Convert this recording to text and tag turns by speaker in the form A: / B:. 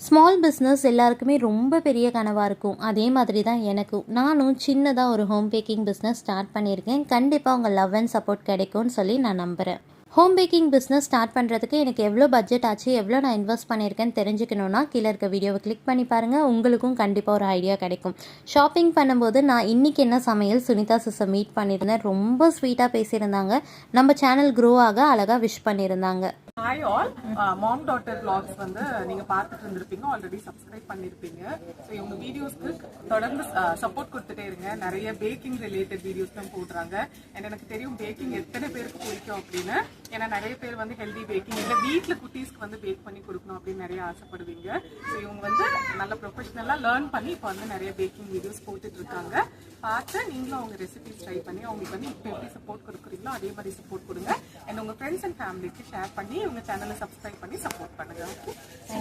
A: Small business எல்லாருக்குமே ரொம்ப பெரிய கனவாக இருக்கும். அதே மாதிரி தான் எனக்கும். நானும் சின்னதாக ஒரு ஹோம் பேக்கிங் பிஸ்னஸ் ஸ்டார்ட் பண்ணியிருக்கேன். கண்டிப்பாக உங்கள் லவ் அண்ட் சப்போர்ட் கிடைக்கும்னு சொல்லி நான் நம்புகிறேன். ஹோம் பேக்கிங் பிஸ்னஸ் ஸ்டார்ட் பண்ணுறதுக்கு எனக்கு எவ்வளோ பட்ஜெட் ஆச்சு, எவ்வளோ நான் இன்வெஸ்ட் பண்ணியிருக்கேன்னு தெரிஞ்சுக்கணுன்னா கீழே இருக்க வீடியோவை கிளிக் பண்ணி பாருங்கள். உங்களுக்கும் கண்டிப்பாக ஒரு ஐடியா கிடைக்கும். ஷாப்பிங் பண்ணும்போது நான் இன்றைக்கி என்ன சமையல் சுனிதா சிஸ்ஸை மீட் பண்ணியிருந்தேன். ரொம்ப ஸ்வீட்டாக பேசியிருந்தாங்க. நம்ம சேனல் க்ரோ ஆக அழகாக விஷ் பண்ணியிருந்தாங்க.
B: ஹாய் ஆல், மாம் டாட்டர் vlogs வந்து நீங்க பார்த்துட்டு இருந்திருப்பீங்க, ஆல்ரெடி சப்ஸ்கிரைப் பண்ணிருப்பீங்க. ஸோ இவங்க வீடியோஸ்க்கு தொடர்ந்து சப்போர்ட் கொடுத்துட்டே இருங்க. நிறைய பேக்கிங் ரிலேட்டட் வீடியோஸ் தான் போடுறாங்க. அண்ட் எனக்கு தெரியும் பேக்கிங் எத்தனை பேருக்கு பிடிக்கும் அப்படின்னு. ஏன்னா நிறைய பேர் வந்து ஹெல்தி பேக்கிங் இல்லை வீட்டில் குட்டீஸ்க்கு வந்து பேக் பண்ணி கொடுக்கணும் அப்படின்னு நிறைய ஆசைப்படுவீங்க. ஸோ இவங்க வந்து நல்ல ப்ரொஃபஷனலாக லேர்ன் பண்ணி இப்போ வந்து நிறைய பேக்கிங் வீடியோஸ் போட்டுட்டு இருக்காங்க. பார்த்து நீங்களும் அவங்க ரெசிபிஸ் ட்ரை பண்ணி அவங்களுக்கு வந்து இப்போ எப்படி சப்போர்ட் கொடுக்குறீங்களோ அதே மாதிரி சப்போர்ட் கொடுங்க. அண்ட் உங்கள் ஃப்ரெண்ட்ஸ் அண்ட் ஃபேமிலிக்கு ஷேர் பண்ணி உங்கள் சேனலை சப்ஸ்கிரைப் பண்ணி சப்போர்ட் பண்ணுங்க. ஓகே.